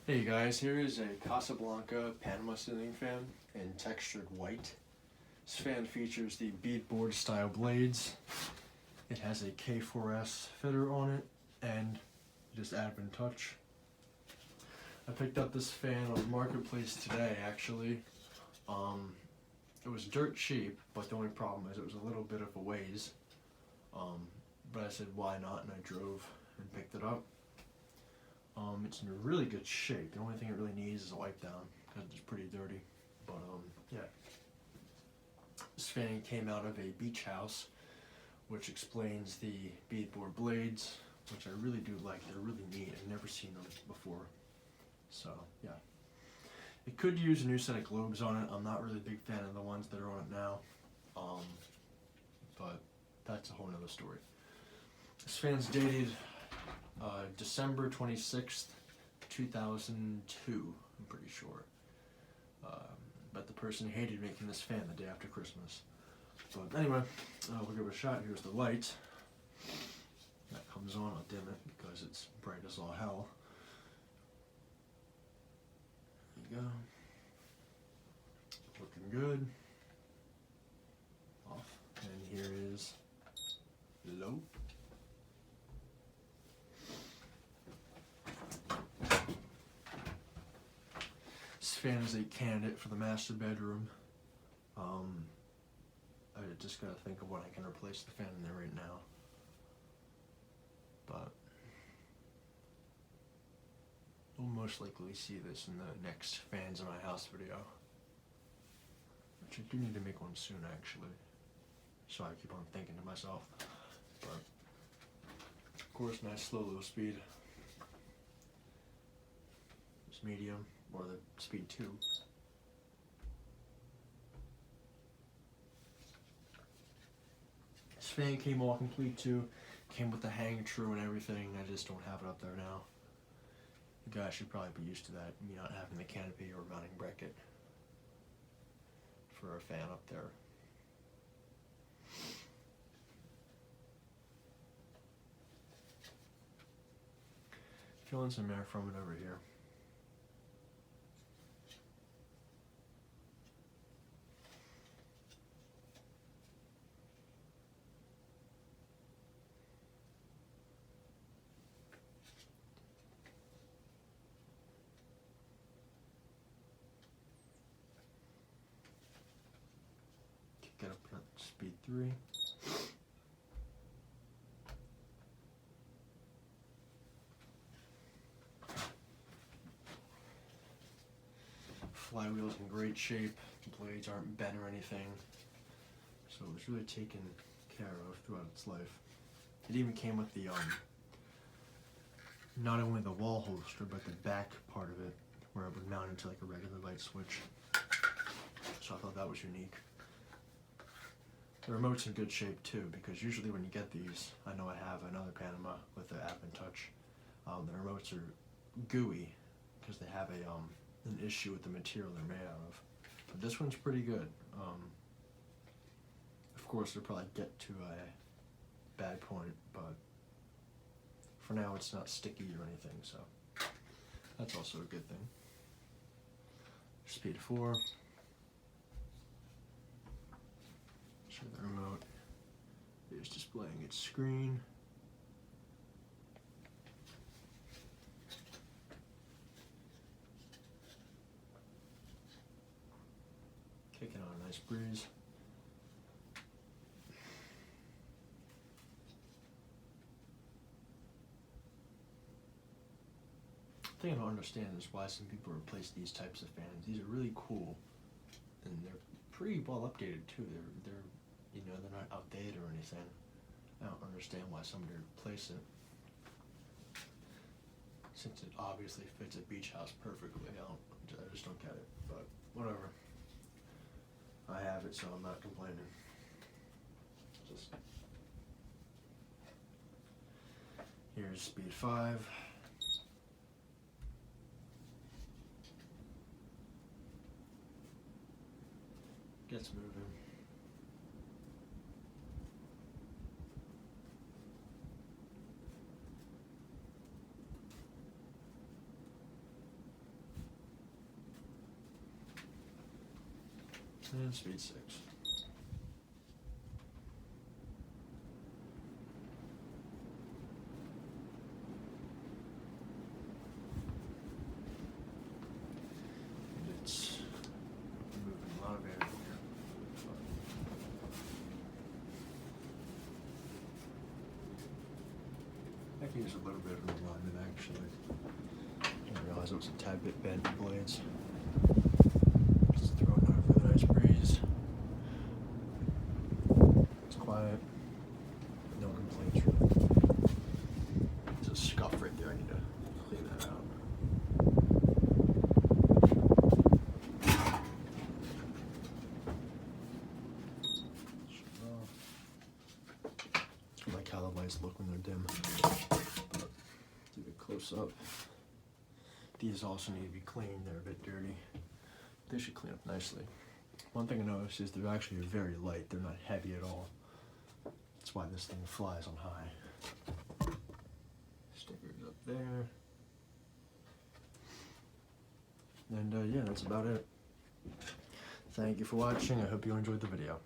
Hey guys, here is a Casablanca Panama ceiling fan in textured white. This fan features the beadboard style blades. It has a K4S fitter on it and just Advent touch. I picked up this fan on Marketplace today actually. It was dirt cheap, but the only problem is it was a little bit of a ways. But I said why not, and I drove and picked it up. It's in really good shape. The only thing it really needs is a wipe down because it's pretty dirty. But yeah. This fan came out of a beach house, which explains the beadboard blades, which I really do like. They're really neat. I've never seen them before. So yeah. It could use a new set of globes on it. I'm not really a big fan of the ones that are on it now. But that's a whole nother story. This fan's dated December 26th, 2002, I'm pretty sure. But the person hated making this fan the day after Christmas. But anyway, we'll give it a shot. Here's the light. That comes on, I'll dim it because it's bright as all hell. There you go. Looking good. Off. And here is low. This fan is a candidate for the master bedroom. I just gotta think of what I can replace the fan in there right now. But we'll most likely see this in the next fans in my house video. Which I do need to make one soon actually. So I keep on thinking to myself. But of course, nice slow low speed. It's medium. Or the speed 2. This fan came all complete too. Came with the hang true and everything. I just don't have it up there now. You guys should probably be used to that, me not having the canopy or mounting bracket for a fan up there. Feeling some air from it over here. Get up to speed 3. Flywheel's in great shape. The blades aren't bent or anything. So it was really taken care of throughout its life. It even came with the not only the wall holster but the back part of it where it would mount into like a regular light switch. So I thought that was unique. The remote's in good shape too, because usually when you get these, I know I have another Panama with the Advent touch. The remotes are gooey because they have an issue with the material they're made out of. But this one's pretty good. Of course, it'll probably get to a bad point, but for now it's not sticky or anything, so that's also a good thing. Speed 4. Show the remote is displaying its screen. Kicking on a nice breeze. The thing I don't understand is why some people replace these types of fans. These are really cool, and they're pretty well updated too. They're you know, they're not outdated or anything. I don't understand why somebody would replace it, since it obviously fits a beach house perfectly. I just don't get it, but whatever. I have it, so I'm not complaining. Just here's speed 5. Gets moving. And speed 6. And it's moving a lot of air here. I can use a little bit of an alignment actually. I didn't realize it was a tad bit bent, the blades. Just throwing out a really nice breeze. It's quiet. No complaints really. There's a scuff right there. I need to clean that out. I like how the lights look when they're dim. But keep it close up. These also need to be cleaned. They're a bit dirty. They should clean up nicely. One thing I noticed is they're actually very light. They're not heavy at all. That's why this thing flies on high. Stickers up there. And yeah, that's about it. Thank you for watching. I hope you enjoyed the video.